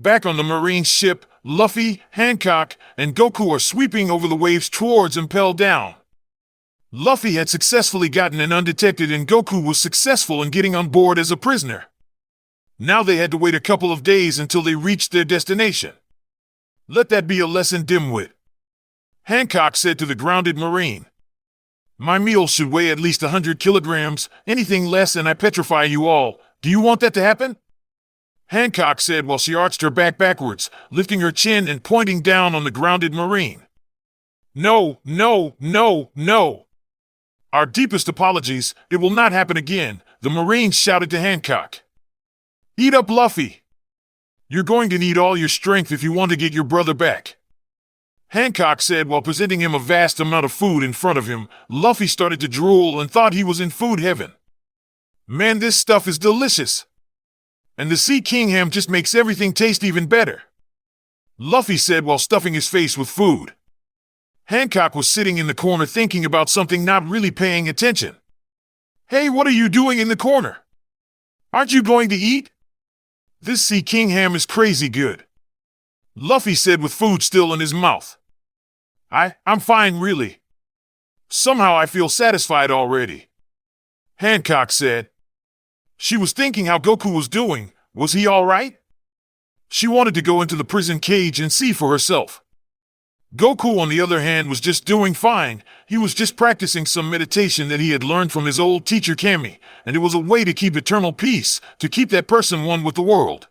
Back on the Marine ship, Luffy, Hancock, and Goku are sweeping over the waves towards Impel Down. Luffy had successfully gotten in undetected and Goku was successful in getting on board as a prisoner. Now they had to wait a couple of days until they reached their destination. Let that be a lesson, dimwit, Hancock said to the grounded Marine. My meal should weigh at least 100 kilograms, anything less and I petrify you all. Do you want that to happen? Hancock said while she arched her back backwards, lifting her chin and pointing down on the grounded Marine. No, no, no, no. Our deepest apologies, it will not happen again, the Marine shouted to Hancock. Eat up, Luffy. You're going to need all your strength if you want to get your brother back. Hancock said while presenting him a vast amount of food in front of him. Luffy started to drool and thought he was in food heaven. Man, this stuff is delicious. And the Sea King ham just makes everything taste even better, Luffy said while stuffing his face with food. Hancock was sitting in the corner thinking about something, not really paying attention. Hey, what are you doing in the corner? Aren't you going to eat? This Sea King ham is crazy good, Luffy said with food still in his mouth. I'm fine, really. Somehow I feel satisfied already, Hancock said. She was thinking how Goku was doing. Was he all right? She wanted to go into the prison cage and see for herself. Goku, on the other hand, was just doing fine. He was just practicing some meditation that he had learned from his old teacher Kami, and it was a way to keep eternal peace, to keep that person one with the world.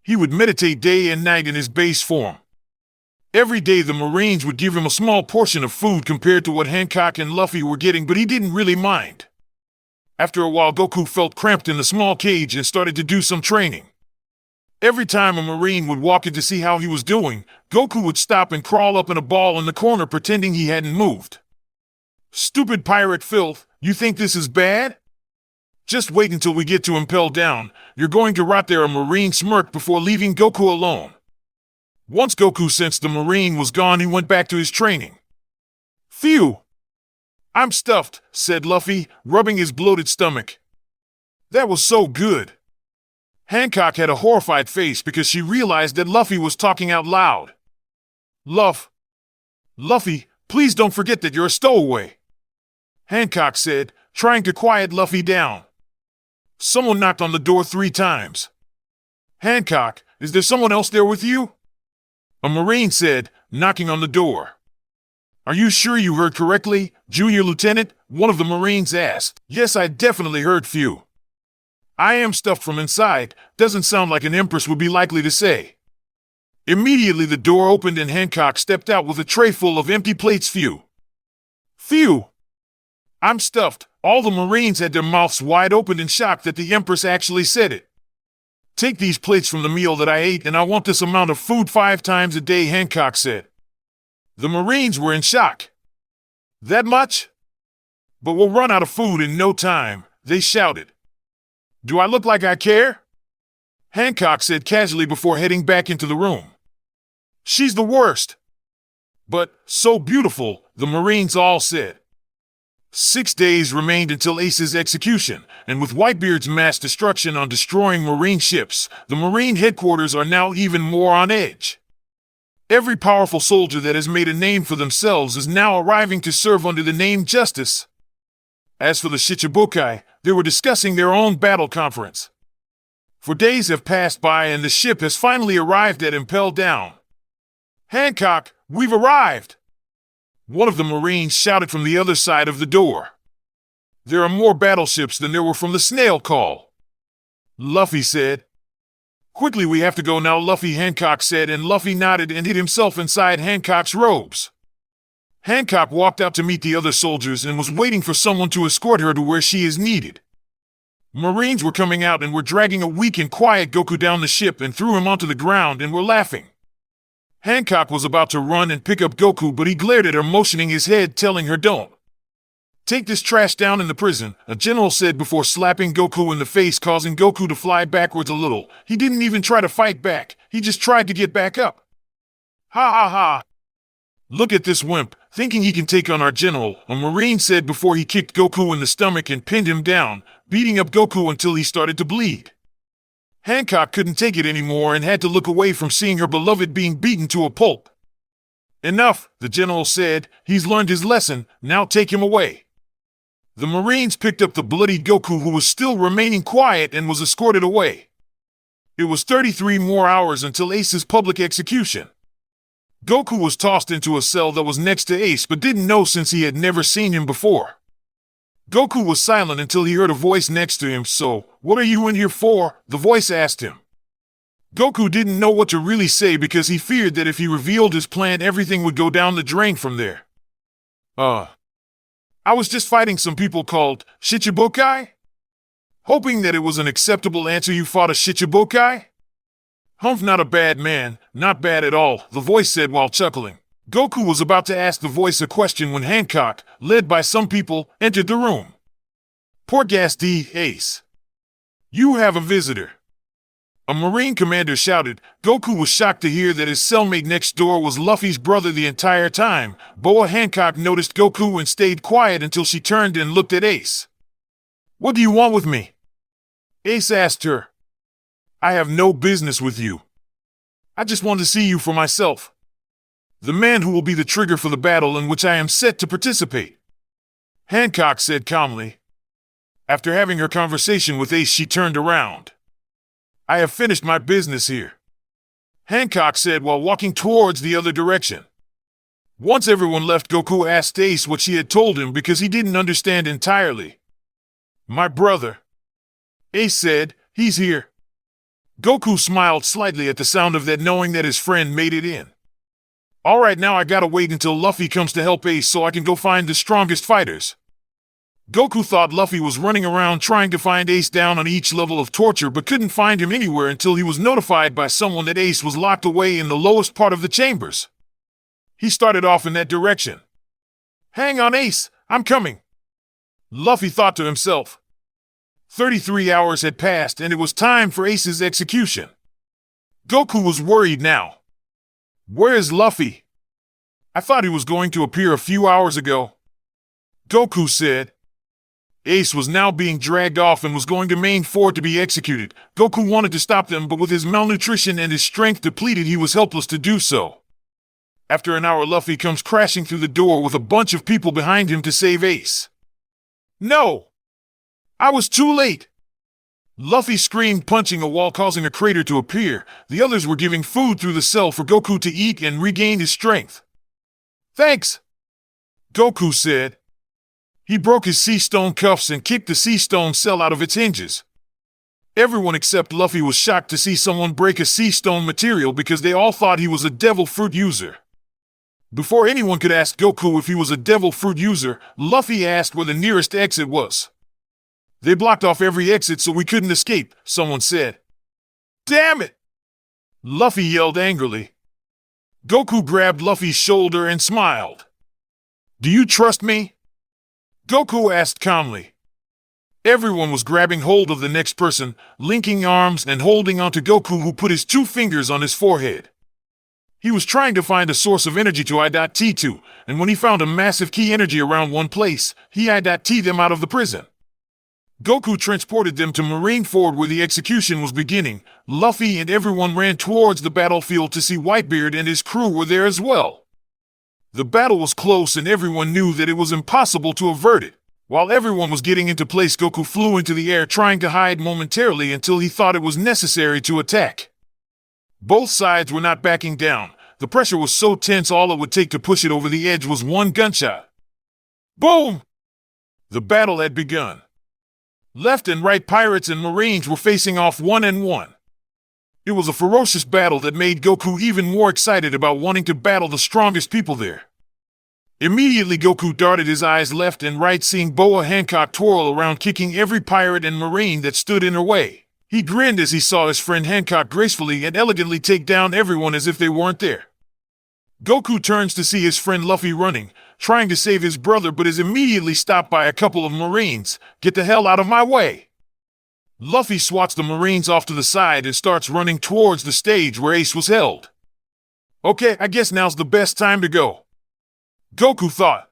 He would meditate day and night in his base form. Every day the Marines would give him a small portion of food compared to what Hancock and Luffy were getting, but he didn't really mind. After a while, Goku felt cramped in the small cage and started to do some training. Every time a Marine would walk in to see how he was doing, Goku would stop and crawl up in a ball in the corner pretending he hadn't moved. Stupid pirate filth, you think this is bad? Just wait until we get to Impel Down. You're going to rot there, a Marine smirked before leaving Goku alone. Once Goku sensed the Marine was gone, he went back to his training. Phew! I'm stuffed, said Luffy, rubbing his bloated stomach. That was so good. Hancock had a horrified face because she realized that Luffy was talking out loud. Luffy, please don't forget that you're a stowaway, Hancock said, trying to quiet Luffy down. Someone knocked on the door 3 times. Hancock, is there someone else there with you? A Marine said, knocking on the door. Are you sure you heard correctly, Junior Lieutenant? One of the Marines asked. Yes, I definitely heard few. I am stuffed from inside, doesn't sound like an empress would be likely to say. Immediately the door opened and Hancock stepped out with a tray full of empty plates. Phew! I'm stuffed. All the Marines had their mouths wide open in shock that the empress actually said it. Take these plates from the meal that I ate and I want this amount of food 5 times a day, Hancock said. The Marines were in shock. That much? But we'll run out of food in no time, they shouted. Do I look like I care? Hancock said casually before heading back into the room. She's the worst. But so beautiful, the Marines all said. 6 days remained until Ace's execution, and with Whitebeard's mass destruction on destroying Marine ships, the Marine headquarters are now even more on edge. Every powerful soldier that has made a name for themselves is now arriving to serve under the name Justice. As for the Shichibukai, they were discussing their own battle conference. For days have passed by and the ship has finally arrived at Impel Down. Hancock, we've arrived! One of the Marines shouted from the other side of the door. There are more battleships than there were from the snail call, Luffy said. Quickly, we have to go now, Luffy, Hancock said, and Luffy nodded and hid himself inside Hancock's robes. Hancock walked out to meet the other soldiers and was waiting for someone to escort her to where she is needed. Marines were coming out and were dragging a weak and quiet Goku down the ship and threw him onto the ground and were laughing. Hancock was about to run and pick up Goku, but he glared at her, motioning his head, telling her don't. Take this trash down in the prison, a general said before slapping Goku in the face, causing Goku to fly backwards a little. He didn't even try to fight back, he just tried to get back up. Ha ha ha! Look at this wimp, thinking he can take on our general, a Marine said before he kicked Goku in the stomach and pinned him down, beating up Goku until he started to bleed. Hancock couldn't take it anymore and had to look away from seeing her beloved being beaten to a pulp. Enough, the general said. He's learned his lesson, now take him away. The Marines picked up the bloodied Goku, who was still remaining quiet, and was escorted away. It was 33 more hours until Ace's public execution. Goku was tossed into a cell that was next to Ace but didn't know since he had never seen him before. Goku was silent until he heard a voice next to him. "So, what are you in here for?" the voice asked him. Goku didn't know what to really say because he feared that if he revealed his plan, everything would go down the drain from there. I was just fighting some people called Shichibukai? Hoping that it was an acceptable answer. You fought a Shichibukai? Humph, not a bad man, not bad at all, the voice said while chuckling. Goku was about to ask the voice a question when Hancock, led by some people, entered the room. Portgas D. Ace. You have a visitor. A Marine commander shouted. Goku was shocked to hear that his cellmate next door was Luffy's brother the entire time. Boa Hancock noticed Goku and stayed quiet until she turned and looked at Ace. What do you want with me? Ace asked her. I have no business with you. I just want to see you for myself. The man who will be the trigger for the battle in which I am set to participate. Hancock said calmly. After having her conversation with Ace, she turned around. I have finished my business here, Hancock said while walking towards the other direction. Once everyone left, Goku asked Ace what she had told him because he didn't understand entirely. My brother, Ace said, he's here. Goku smiled slightly at the sound of that, knowing that his friend made it in. All right, now I gotta wait until Luffy comes to help Ace so I can go find the strongest fighters. Goku thought Luffy was running around trying to find Ace down on each level of torture but couldn't find him anywhere until he was notified by someone that Ace was locked away in the lowest part of the chambers. He started off in that direction. Hang on, Ace, I'm coming, Luffy thought to himself. 33 hours had passed and it was time for Ace's execution. Goku was worried now. Where is Luffy? I thought he was going to appear a few hours ago, Goku said. Ace was now being dragged off and was going to main fort to be executed. Goku wanted to stop them, but with his malnutrition and his strength depleted, he was helpless to do so. After an hour, Luffy comes crashing through the door with a bunch of people behind him to save Ace. No! I was too late! Luffy screamed, punching a wall, causing a crater to appear. The others were giving food through the cell for Goku to eat and regain his strength. Thanks, Goku said. He broke his sea stone cuffs and kicked the sea stone cell out of its hinges. Everyone except Luffy was shocked to see someone break a sea stone material because they all thought he was a devil fruit user. Before anyone could ask Goku if he was a devil fruit user, Luffy asked where the nearest exit was. They blocked off every exit so we couldn't escape, someone said. Damn it! Luffy yelled angrily. Goku grabbed Luffy's shoulder and smiled. Do you trust me? Goku asked calmly. Everyone was grabbing hold of the next person, linking arms and holding onto Goku, who put his 2 fingers on his forehead. He was trying to find a source of energy to I.T2, and when he found a massive key energy around one place, he I.T them out of the prison. Goku transported them to Marineford where the execution was beginning. Luffy and everyone ran towards the battlefield to see Whitebeard and his crew were there as well. The battle was close and everyone knew that it was impossible to avert it. While everyone was getting into place, Goku flew into the air trying to hide momentarily until he thought it was necessary to attack. Both sides were not backing down. The pressure was so tense all it would take to push it over the edge was one gunshot. Boom! The battle had begun. Left and right pirates and Marines were facing off 1-on-1. It was a ferocious battle that made Goku even more excited about wanting to battle the strongest people there. Immediately, Goku darted his eyes left and right, seeing Boa Hancock twirl around, kicking every pirate and Marine that stood in her way. He grinned as he saw his friend Hancock gracefully and elegantly take down everyone as if they weren't there. Goku turns to see his friend Luffy running, trying to save his brother, but is immediately stopped by a couple of Marines. Get the hell out of my way! Luffy swats the Marines off to the side and starts running towards the stage where Ace was held. Okay, I guess now's the best time to go, Goku thought.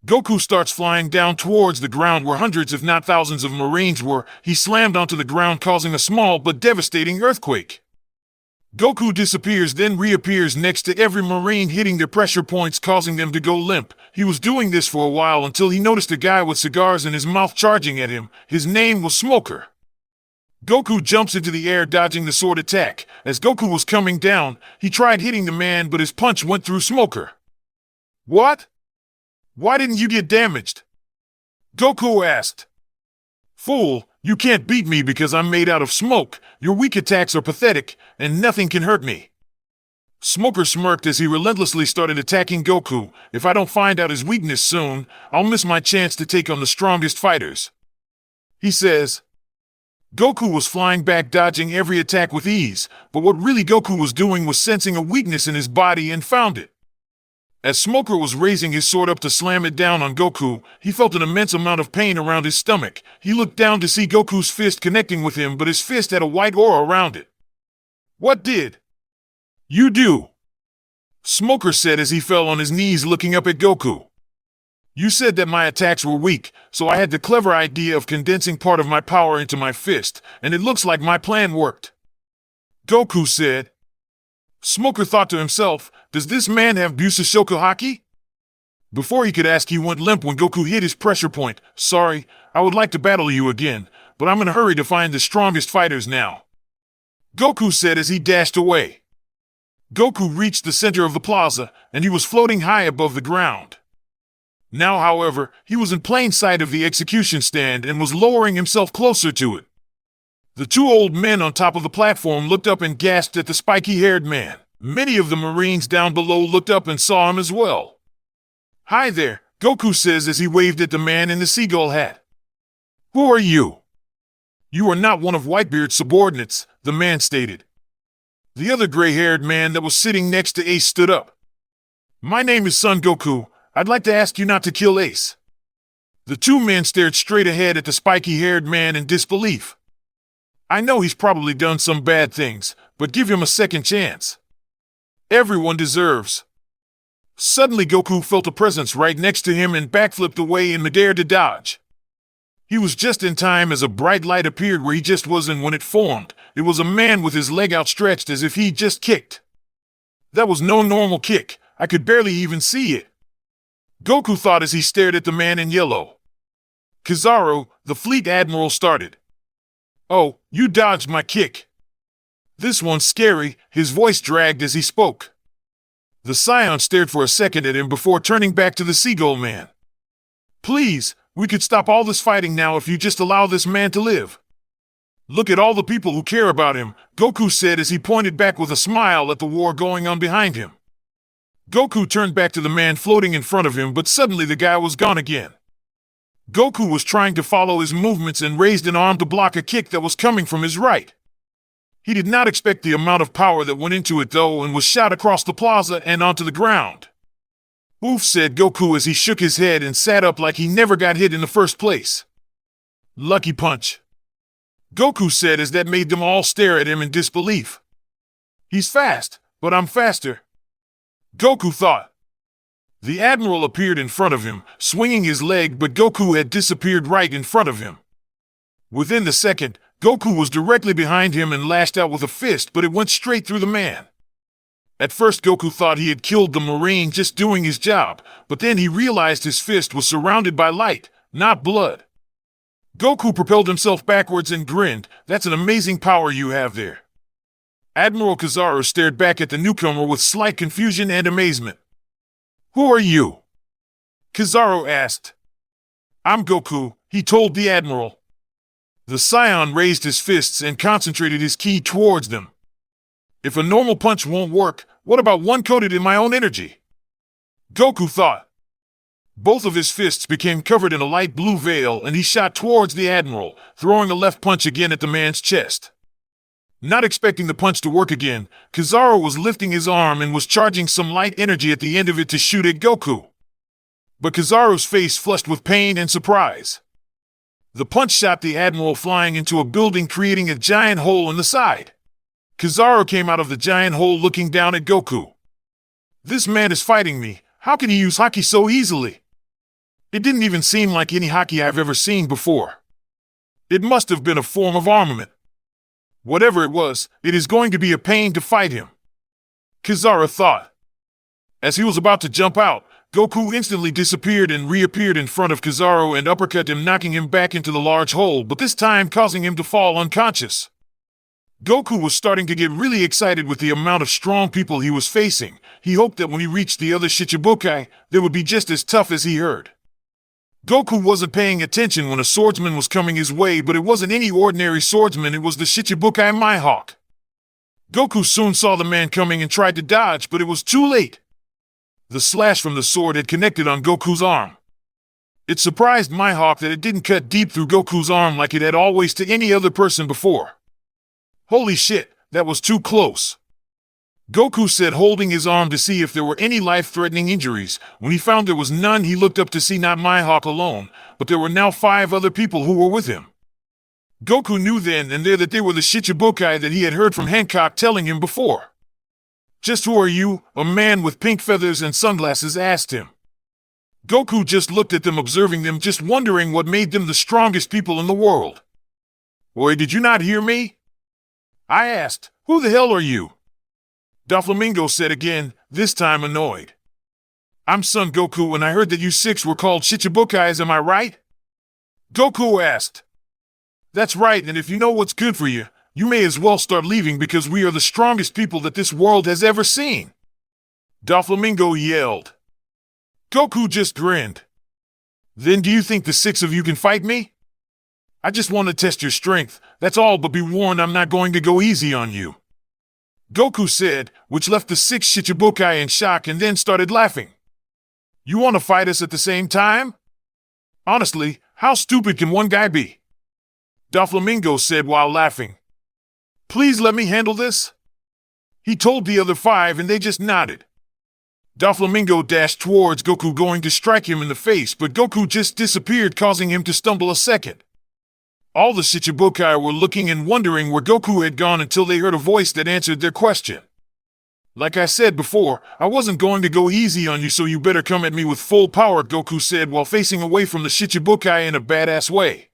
Goku starts flying down towards the ground where hundreds if not thousands of Marines were. He slammed onto the ground, causing a small but devastating earthquake. Goku disappears, then reappears next to every Marine, hitting their pressure points, causing them to go limp. He was doing this for a while until he noticed a guy with cigars in his mouth charging at him. His name was Smoker. Goku jumps into the air, dodging the sword attack. As Goku was coming down, he tried hitting the man, but his punch went through Smoker. "What? Why didn't you get damaged?" Goku asked. "Fool, you can't beat me because I'm made out of smoke. Your weak attacks are pathetic, and nothing can hurt me." Smoker smirked as he relentlessly started attacking Goku. "If I don't find out his weakness soon, I'll miss my chance to take on the strongest fighters," he says. Goku was flying back, dodging every attack with ease, but what really Goku was doing was sensing a weakness in his body and found it. As Smoker was raising his sword up to slam it down on Goku, he felt an immense amount of pain around his stomach. He looked down to see Goku's fist connecting with him, but his fist had a white aura around it. "What did you do?" Smoker said as he fell on his knees looking up at Goku. "You said that my attacks were weak, so I had the clever idea of condensing part of my power into my fist, and it looks like my plan worked," Goku said. Smoker thought to himself, "Does this man have Busashoku Haki?" Before he could ask, he went limp when Goku hit his pressure point. "Sorry, I would like to battle you again, but I'm in a hurry to find the strongest fighters now," Goku said as he dashed away. Goku reached the center of the plaza, and he was floating high above the ground. Now, however, he was in plain sight of the execution stand and was lowering himself closer to it. The two old men on top of the platform looked up and gasped at the spiky-haired man. Many of the Marines down below looked up and saw him as well. "Hi there," Goku says as he waved at the man in the seagull hat. "Who are you?" "You are not one of Whitebeard's subordinates," the man stated. The other gray-haired man that was sitting next to Ace stood up. "My name is Son Goku. I'd like to ask you not to kill Ace." The two men stared straight ahead at the spiky-haired man in disbelief. "I know he's probably done some bad things, but give him a second chance. Everyone deserves." Suddenly Goku felt a presence right next to him and backflipped away in midair to dodge. He was just in time as a bright light appeared where he just was, and when it formed, it was a man with his leg outstretched as if he'd just kicked. That was no normal kick. I could barely even see it, Goku thought as he stared at the man in yellow. "Kizaru, the fleet admiral, started. Oh, you dodged my kick. This one's scary," his voice dragged as he spoke. The Saiyan stared for a second at him before turning back to the seagull man. "Please, we could stop all this fighting now if you just allow this man to live. Look at all the people who care about him," Goku said as he pointed back with a smile at the war going on behind him. Goku turned back to the man floating in front of him, but suddenly the guy was gone again. Goku was trying to follow his movements and raised an arm to block a kick that was coming from his right. He did not expect the amount of power that went into it, though, and was shot across the plaza and onto the ground. "Oof," said Goku as he shook his head and sat up like he never got hit in the first place. "Lucky punch," Goku said as that made them all stare at him in disbelief. "He's fast, but I'm faster," Goku thought. The Admiral appeared in front of him, swinging his leg, but Goku had disappeared right in front of him. Within the second, Goku was directly behind him and lashed out with a fist, but it went straight through the man. At first, Goku thought he had killed the Marine just doing his job, but then he realized his fist was surrounded by light, not blood. Goku propelled himself backwards and grinned. "That's an amazing power you have there." Admiral Kizaru stared back at the newcomer with slight confusion and amazement. "Who are you?" Kizaru asked. "I'm Goku," he told the Admiral. The Saiyan raised his fists and concentrated his ki towards them. "If a normal punch won't work, what about one coated in my own energy?" Goku thought. Both of his fists became covered in a light blue veil, and he shot towards the Admiral, throwing a left punch again at the man's chest. Not expecting the punch to work again, Kizaru was lifting his arm and was charging some light energy at the end of it to shoot at Goku. But Kizaru's face flushed with pain and surprise. The punch shot the Admiral flying into a building, creating a giant hole in the side. Kizaru came out of the giant hole looking down at Goku. "This man is fighting me. How can he use Haki so easily?" It didn't even seem like any hockey I've ever seen before. It must have been a form of armament. Whatever it was, it is going to be a pain to fight him, Kizaru thought. As he was about to jump out, Goku instantly disappeared and reappeared in front of Kizaru and uppercut him, knocking him back into the large hole, but this time causing him to fall unconscious. Goku was starting to get really excited with the amount of strong people he was facing. He hoped that when he reached the other Shichibukai, they would be just as tough as he heard. Goku wasn't paying attention when a swordsman was coming his way, but it wasn't any ordinary swordsman, it was the Shichibukai Mihawk. Goku soon saw the man coming and tried to dodge, but it was too late. The slash from the sword had connected on Goku's arm. It surprised Mihawk that it didn't cut deep through Goku's arm like it had always to any other person before. Holy shit, that was too close. Goku said, holding his arm to see if there were any life-threatening injuries. When he found there was none, he looked up to see not Mihawk alone, but there were now 5 other people who were with him. Goku knew then and there that they were the Shichibukai that he had heard from Hancock telling him before. "Just who are you?" a man with pink feathers and sunglasses asked him. Goku just looked at them, observing them, just wondering what made them the strongest people in the world. "Boy, did you not hear me?" I asked. "Who the hell are you?" Doflamingo said again, this time annoyed. "I'm Son Goku, and I heard that you 6 were called Shichibukais, am I right?" Goku asked. "That's right, and if you know what's good for you, you may as well start leaving because we are the strongest people that this world has ever seen," Doflamingo yelled. Goku just grinned. "Then do you think the 6 of you can fight me? I just want to test your strength, that's all, but be warned, I'm not going to go easy on you," Goku said, which left the 6 Shichibukai in shock and then started laughing. "You want to fight us at the same time? Honestly, how stupid can one guy be?" Doflamingo said while laughing. "Please let me handle this," he told the other 5, and they just nodded. Doflamingo dashed towards Goku, going to strike him in the face, but Goku just disappeared, causing him to stumble a second. All the Shichibukai were looking and wondering where Goku had gone until they heard a voice that answered their question. "Like I said before, I wasn't going to go easy on you, so you better come at me with full power," Goku said while facing away from the Shichibukai in a badass way.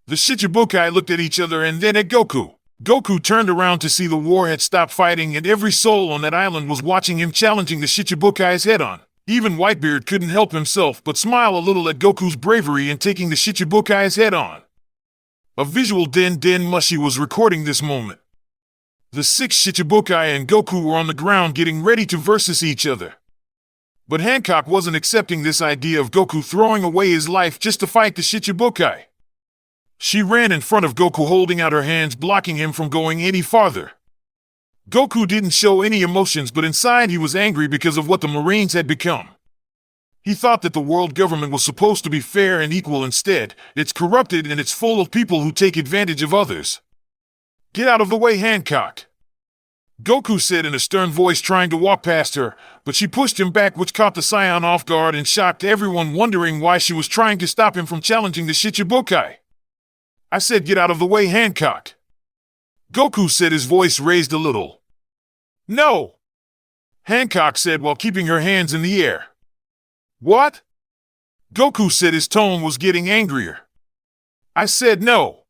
The Shichibukai looked at each other and then at Goku. Goku turned around to see the war had stopped fighting and every soul on that island was watching him challenging the Shichibukai's head-on. Even Whitebeard couldn't help himself but smile a little at Goku's bravery in taking the Shichibukai's head-on. A visual Den Mushi was recording this moment. The 6 Shichibukai and Goku were on the ground getting ready to versus each other. But Hancock wasn't accepting this idea of Goku throwing away his life just to fight the Shichibukai. She ran in front of Goku, holding out her hands, blocking him from going any farther. Goku didn't show any emotions, but inside he was angry because of what the Marines had become. He thought that the world government was supposed to be fair and equal. Instead, it's corrupted and it's full of people who take advantage of others. "Get out of the way, Hancock," Goku said in a stern voice, trying to walk past her, but she pushed him back, which caught the Saiyan off guard and shocked everyone, wondering why she was trying to stop him from challenging the Shichibukai. "I said get out of the way, Hancock," Goku said, his voice raised a little. "No," Hancock said while keeping her hands in the air. "What?" Goku said, his tone was getting angrier. "I said no,"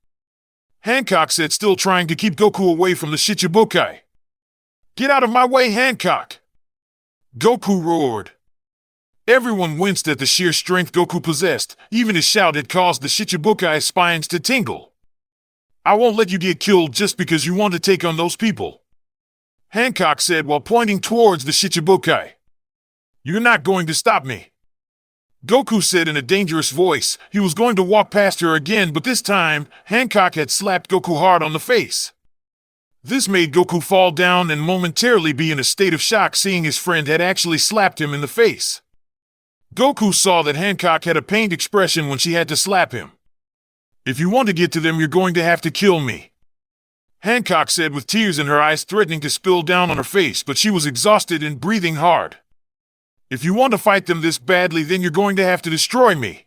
Hancock said, still trying to keep Goku away from the Shichibukai. "Get out of my way, Hancock," Goku roared. Everyone winced at the sheer strength Goku possessed. Even his shout had caused the Shichibukai's spines to tingle. "I won't let you get killed just because you want to take on those people," Hancock said while pointing towards the Shichibukai. "You're not going to stop me," Goku said in a dangerous voice. He was going to walk past her again, but this time, Hancock had slapped Goku hard on the face. This made Goku fall down and momentarily be in a state of shock, seeing his friend had actually slapped him in the face. Goku saw that Hancock had a pained expression when she had to slap him. "If you want to get to them, you're going to have to kill me," Hancock said with tears in her eyes, threatening to spill down on her face, but she was exhausted and breathing hard. "If you want to fight them this badly, then you're going to have to destroy me,"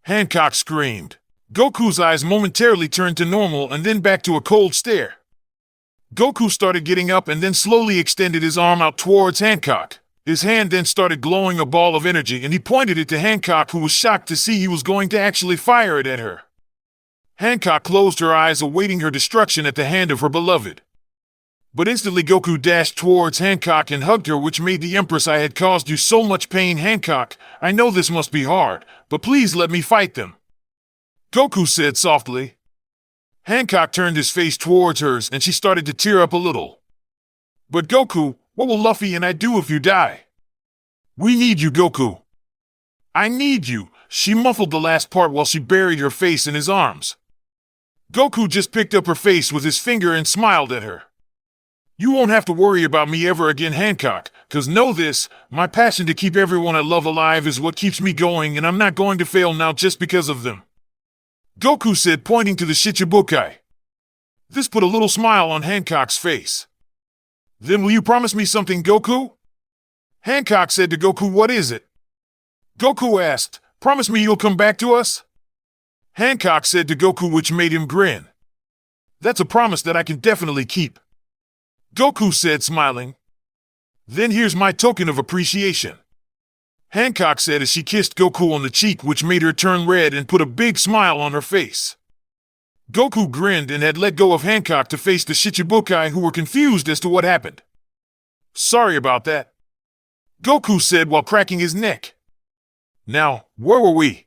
Hancock screamed. Goku's eyes momentarily turned to normal and then back to a cold stare. Goku started getting up and then slowly extended his arm out towards Hancock. His hand then started glowing a ball of energy, and he pointed it to Hancock, who was shocked to see he was going to actually fire it at her. Hancock closed her eyes, awaiting her destruction at the hand of her beloved. But instantly Goku dashed towards Hancock and hugged her, which made the Empress, "I had caused you so much pain, Hancock. I know this must be hard, but please let me fight them," Goku said softly. Hancock turned his face towards hers, and she started to tear up a little. "But Goku, what will Luffy and I do if you die?" "We need you, Goku." "I need you." She muffled the last part while she buried her face in his arms. Goku just picked up her face with his finger and smiled at her. "You won't have to worry about me ever again, Hancock, 'cause know this, my passion to keep everyone I love alive is what keeps me going, and I'm not going to fail now just because of them," Goku said, pointing to the Shichibukai. This put a little smile on Hancock's face. "Then will you promise me something, Goku?" Hancock said to Goku, "What is it?" Goku asked, "Promise me you'll come back to us?" Hancock said to Goku, which made him grin. "That's a promise that I can definitely keep," Goku said, smiling. "Then here's my token of appreciation," Hancock said as she kissed Goku on the cheek, which made her turn red and put a big smile on her face. Goku grinned and had let go of Hancock to face the Shichibukai, who were confused as to what happened. "Sorry about that," Goku said while cracking his neck. "Now, where were we?"